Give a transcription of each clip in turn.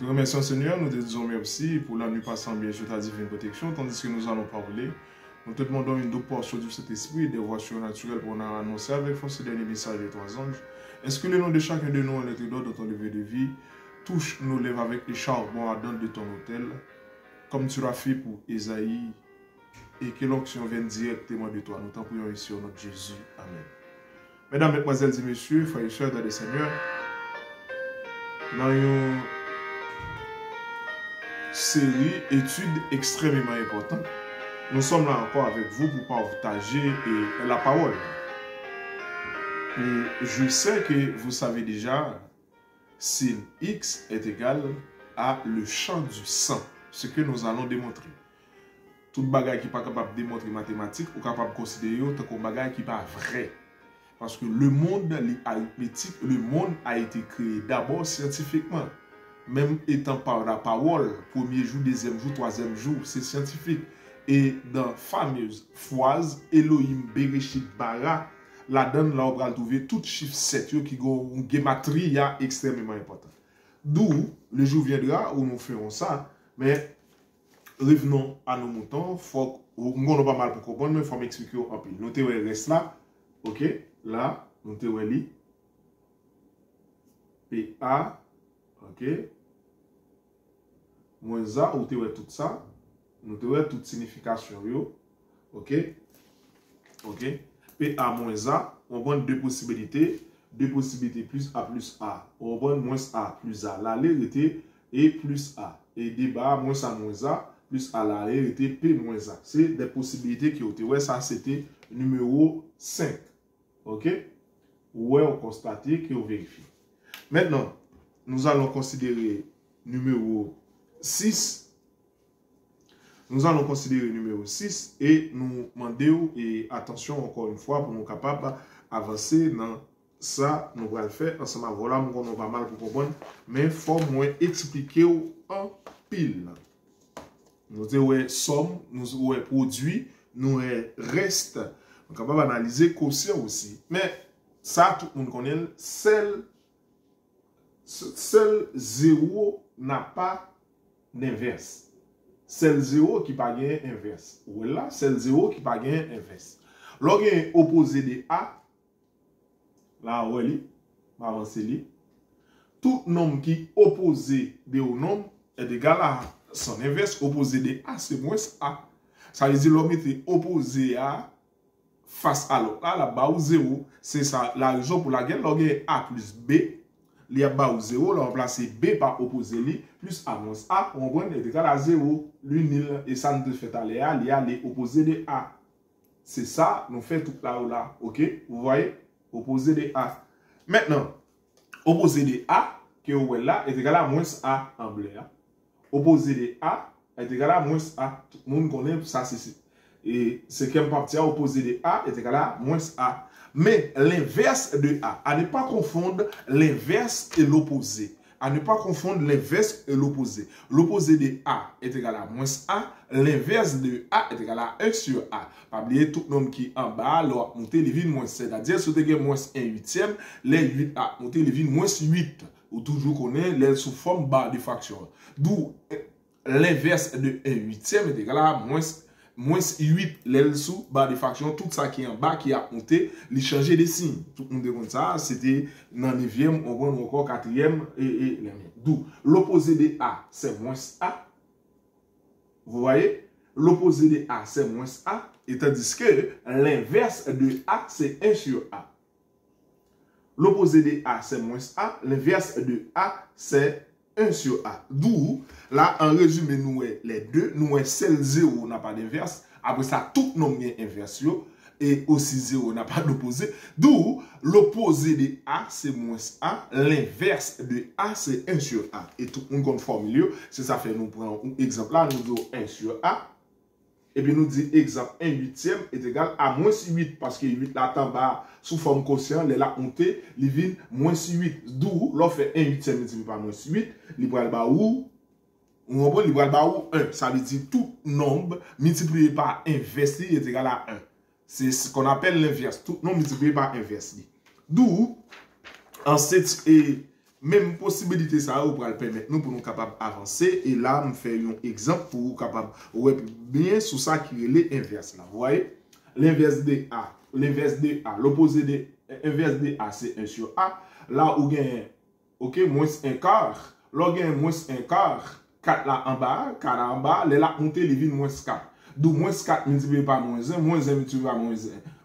te remercions Seigneur, nous te disons merci pour la nuit passant bien sur ta divine protection, tandis que nous allons parler. Nous te demandons une double portion du Saint-Esprit et des voix surnaturelles pour nous annoncer avec force ce dernier message des trois anges. Est-ce que le nom de chacun de nous en est dans ton lever de vie? Touche nos lèvres avec les charbons ardents de ton autel, comme tu l'as fait pour Esaïe, et que l'onction vienne directement de toi. Nous t'en prions ici au nom de Jésus. Amen. Mesdames, Mesdemoiselles et Messieurs, frères et sœurs dans le Seigneur, dans une série études extrêmement importantes, nous sommes là encore avec vous pour partager la parole. Et je sais que vous savez déjà, sin X est égal à le champ du sang, ce que nous allons démontrer. Tout bagage qui n'est pas capable de démontrer mathématiques ou capable de considérer comme bagage qui n'est pas vrai. Parce que le monde arithmétique, le monde a été créé d'abord scientifiquement. Même étant par la parole, premier jour, deuxième jour, troisième jour, c'est scientifique. Et dans la fameuse phrase Elohim Bereshit Bara, là-dedans, là, on va trouver tout chiffre 7 qui ont une gématrie extrêmement importante. D'où le jour viendra où nous ferons ça. Mais revenons à nos moutons. Nous n'avons pas mal pour comprendre, mais il faut m'expliquer un peu. Nous te reste là. Ok? Là, nous te li. PA. Ok? Moins A, ou te tout ça. Nous te toute signification. Yo. Ok? Ok? PA moins A, on prend deux possibilités. Deux possibilités plus A plus A. On prend moins A plus A. La était et plus A. Et débat moins A plus A. La était P moins A. C'est des possibilités qui ont été. Ouais, ça c'était numéro 5. Ok? Ouais, on constate que on vérifie. Maintenant, nous allons considérer numéro 6. Nous allons considérer numéro 6 et nous demandons, et attention encore une fois, pour nous capables d'avancer dans ça, nous allons le faire ensemble. Voilà, nous avons pas mal pour comprendre, mais il faut moins expliquer en pile. Nous avons somme, nous avons produit, nous avons reste. Nous sommes capables d'analyser quotient aussi. Mais ça, tout le monde connaît, seul 0 n'a pas d'inverse. C'est 0 qui pas gain inverse. Voilà, c'est 0 qui pas gain inverse. Lorsqu'il y a un opposé de A, là, on va avancer. Tout nombre qui est opposé de au nombre est égal à son inverse. Opposé de A, c'est moins A. Ça veut dire l'homme est opposé à face à l'autre. Là, là-bas, ou 0, c'est ça la raison pour laquelle lorsqu'il y a A plus B, il y a bas ou 0, on remplace B par opposé li, plus A moins A, on prend est égal à 0, lui nil, et ça nous fait aller à, il y a les opposés de A. C'est ça, nous fait tout là ou là, ok? Vous voyez? Opposé de A. Maintenant, opposé de A, que vous voyez là, est égal à moins A en bleu. Opposé de A est égal à moins A. Tout le monde connaît ça, c'est. Et ce qui est parti à opposé de A est égal à moins A. Mais l'inverse de A, à ne pas confondre l'inverse et l'opposé. À ne pas confondre l'inverse et l'opposé. L'opposé de A est égal à moins A. L'inverse de A est égal à 1 sur A. Pas oublier tout nombre qui est en bas, alors monter les vignes moins 7. C'est-à-dire, si vous avez moins 1 huitième, les 8 A, monter les vignes moins 8. Ou toujours connaît les sous forme barre de fraction. D'où l'inverse de 1 huitième est égal à moins 8, l'aile sous, barre de fraction, tout ça qui est en bas, qui a monté, les changer des signes. Tout le monde dit comme ça, c'était dans le 9e, on voit encore 4e, et d'où l'opposé de A, c'est moins A. Vous voyez? L'opposé de A, c'est moins A, et tandis que l'inverse de A, c'est 1 sur A. L'opposé de A, c'est moins A, l'inverse de A, c'est 1 sur A. D'où, là, en résumé, nous, les deux, nous, seul 0 n'a pas d'inverse. Après ça, tout nombre est inverse. Et aussi 0 n'a pas d'opposé. D'où, l'opposé de A, c'est moins A. L'inverse de A, c'est 1 sur A. Et tout le monde conforme, c'est ça fait, nous prenons un exemple là, nous disons 1 sur A. Et puis nous disons, exemple, 1 huitième est égal à moins 8, parce que 8 là, en bas, sous forme quotient, les là, monté, les vignes, moins 8. D'où, l'on fait 1 huitième multiplié par moins 8, l'ibral bas ou, on va l'ibral bas ou 1. Ça veut dire tout nombre multiplié par inverse est égal à 1. C'est ce qu'on appelle l'inverse. Tout nombre multiplié par inverse. D'où, en 7 et même possibilité ça pour le permettre nous pour nous capable avancer et là me faire un exemple pour vous capable ouais bien sur ça qui est l'inverse là vous voyez l'inverse de A l'opposé de inverse de A c'est 1 sur A là où gagne OK moins 1 quart là gagne moins 1 quart 4 là en bas 4 là en bas les là monter les vignes moins 4 d'où moins 4 multiplié par moins 1 multiplié par moins 1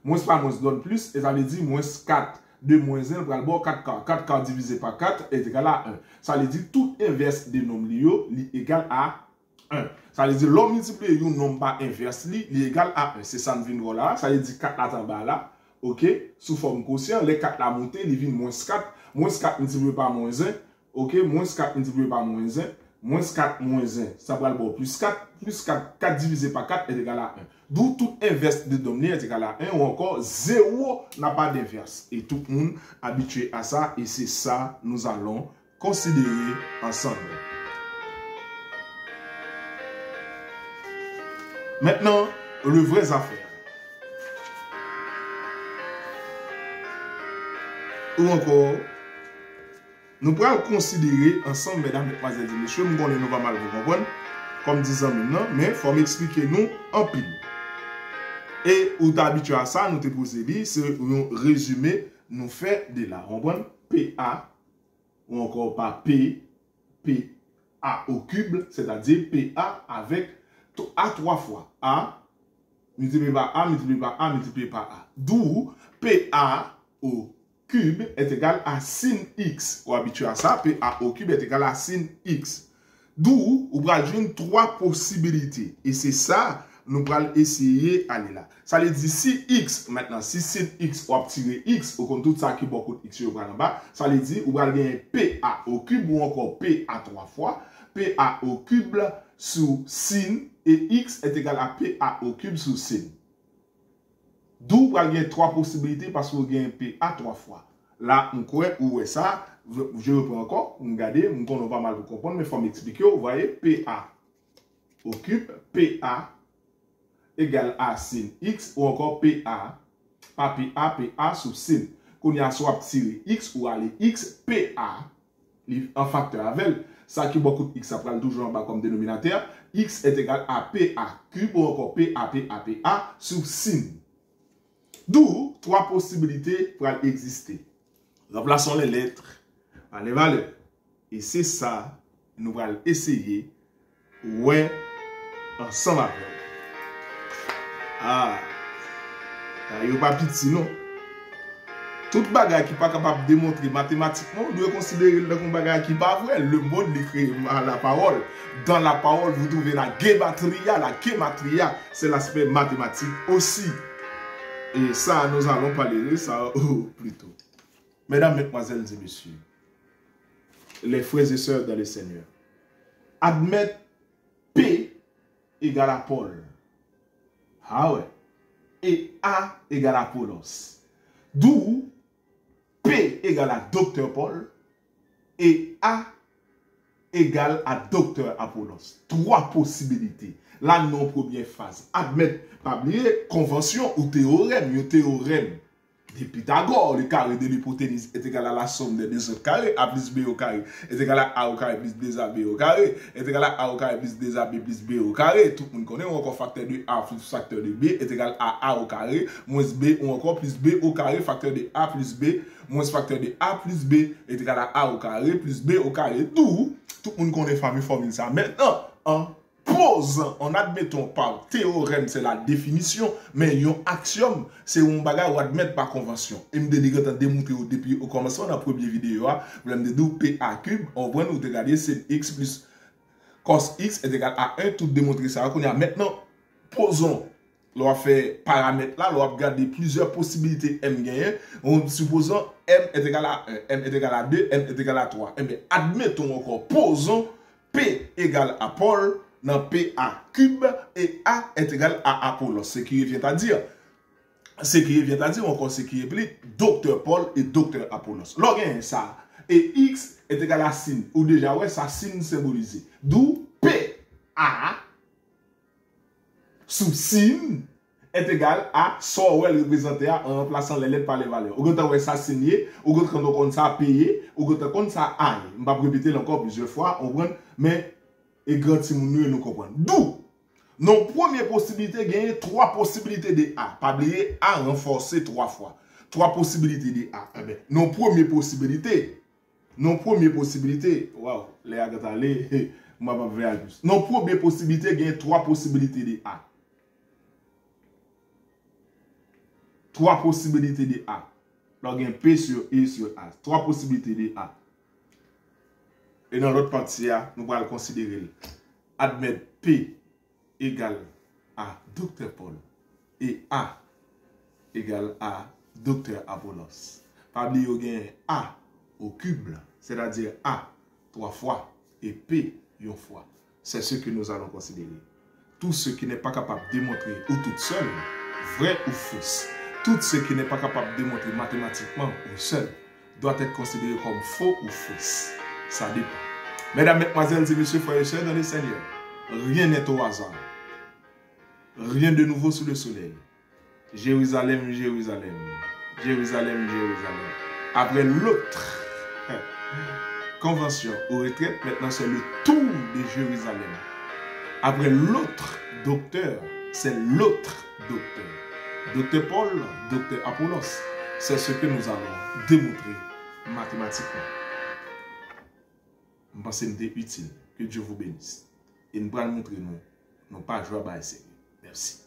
moins par moins donne plus et ça veut dire moins 4 2 moins 1 pour le bord 4K. 4K divisé par 4 est égal à 1. Ça veut dire tout inverse des nombres est égal à 1. Ça veut dire l'on multiplie un nombre par inverse est égal à 1. C'est ça nous vient là. Ça veut dire 4 là en bas là. OK? Sous forme quotient, les 4 là monter, ils viennent moins 4. Moins 4 multiplié par moins 1. OK? Moins 4 multiplié par moins 1. Moins 4 moins 1. Ça va le bord plus 4. Plus 4. 4 divisé par 4 est égal à 1. D'où tout inverse de dominer est égal à 1 ou encore 0 n'a pas d'inverse. Et tout le monde est habitué à ça et c'est ça nous allons considérer ensemble. Maintenant, le vrai affaire. Ou encore, nous pourrons considérer ensemble, mesdames, mesdemoiselles et messieurs, nous allons pas mal vous comprendre, comme disant maintenant, mais il faut m'expliquer nous en pile. Et ou t'es habitué à ça, nous te posé dit, c'est un résumé, nous fait de là. On prend PA, ou encore pas P, PA au cube, c'est-à-dire PA avec A 3 fois. A, multiplié par A, multiplié par A, multiplié par A. D'où PA au cube est égal à sin X. Ou habitué à ça, PA au cube est égal à sin X. D'où, on va jouer 3 possibilités. Et c'est ça, nous allons essayer d'aller là. Ça veut dire si X, maintenant, si sin X ou tirer X, ou comme tout ça qui est beaucoup de X en bas, ça veut dire, on va gagner PA au cube ou encore PA 3 fois. PA au cube sous sin et X est égal à PA au cube sous sin. D'où on va gagner 3 possibilités parce qu'on gagne PA 3 fois. Là, on croit où est ça. Je reprends encore, vous regardez, on va mal vous comprendre, mais il faut m'expliquer. Vous voyez, PA au cube, PA égale à sin X ou encore PA, pas PA sous sin. Qu'on y a soit tiré X ou aller X, PA, en facteur avec, ça qui beaucoup de X, ça prend toujours en bas comme dénominateur, X est égal à PA cube ou encore PA sous sin. D'où 3 possibilités pour exister. Remplaçons les lettres par les valeurs. Et c'est ça, nous allons essayer, ouais, ensemble avec. Ah, il n'y a pas petit, non? Toute bagarre qui n'est pas capable de démontrer mathématiquement, on doit considérer le bagarre qui n'est pas vrai. Le monde l'écrit à la parole. Dans la parole, vous trouvez la gématria. La gématria, c'est l'aspect mathématique aussi. Et ça, nous allons parler de ça plus tôt. Mesdames, mesdemoiselles et messieurs, les frères et sœurs dans le Seigneur, admettre P égale à Paul. Ah ouais. Et A égale à Apollos. D'où P égale à Docteur Paul et A égale à Docteur Apollos. 3 possibilités. La non-première phase. Admettre, pas oublier, convention ou théorème. Le théorème de Pythagore, le carré de l'hypoténuse est égal à la somme des deux autres carrés, A plus B au carré est égal à A au carré plus 2AB au carré, est égal à A au carré plus 2AB plus B au carré. Tout le monde connaît, ou encore facteur de A plus facteur de B est égal à A au carré, moins B, ou encore plus B au carré, facteur de A plus B, moins facteur de A plus B est égal à A au carré plus B au carré. Tout le monde connaît famille formule ça. Maintenant, en admettant par théorème, c'est la définition, mais un axiome, c'est un bagage ou admettre par convention. Et me démontrer depuis au commencement de la première vidéo, vous me dites PA cube, on va nous regarder c'est X plus cos X est égal à 1, tout démontrer ça. Qu'on a maintenant, posons, l'on fait paramètre là, l'on va regarder plusieurs possibilités M gagnant, en supposant M est égal à 1, M est égal à 2, M est égal à 3. Et bien, admettons encore, posons P égale à Paul, dans PA cube et A est égal à Apollos. Ce qui vient à dire, encore ce qui est appelé Docteur Paul et Docteur Apollos. L'organe ça. Et X est égal à sin. Ou déjà, ouais, ça sin symbolisé. D'où PA sous sin est égal à ça où elle représente en remplaçant les lettres par les valeurs. Ou quand ça signé, ou quand on ça payé, ou quand on ça aille. Je ne vais pas répéter encore plusieurs fois, mais et grand si nous comprenons. D'où nos premières possibilités gagnent 3 possibilités de A. Pas oublier A renforcé 3 fois. 3 possibilités de A. Eh bien, nos premières possibilités. Waouh, les gars, allez, moi pas faire plus. Nos premières possibilités gagnent 3 possibilités de A. 3 possibilités de A. Donc, un P sur E sur A. 3 possibilités de A. Et dans l'autre partie, nous allons considérer admettre P égale à Dr. Paul et A égale à Dr. Apollos. Pas oublier A au cube, c'est-à-dire A 3 fois et P une fois. C'est ce que nous allons considérer. Tout ce qui n'est pas capable de démontrer ou tout seul, vrai ou fausse, tout ce qui n'est pas capable de démontrer mathématiquement ou seul, doit être considéré comme faux ou fausse. Ça dépend. Mesdames, mesdemoiselles et messieurs, frères et sœurs dans le Seigneur, rien n'est au hasard. Rien de nouveau sous le soleil. Jérusalem, Jérusalem. Jérusalem, Jérusalem. Après l'autre convention ou retraite, maintenant c'est le tour de Jérusalem. Après l'autre docteur, c'est l'autre docteur. Docteur Paul, docteur Apollos. C'est ce que nous allons démontrer mathématiquement. Je pense que c'est utile. Que Dieu vous bénisse. Et nous allons montrer nous pas jouer à baisser. Merci.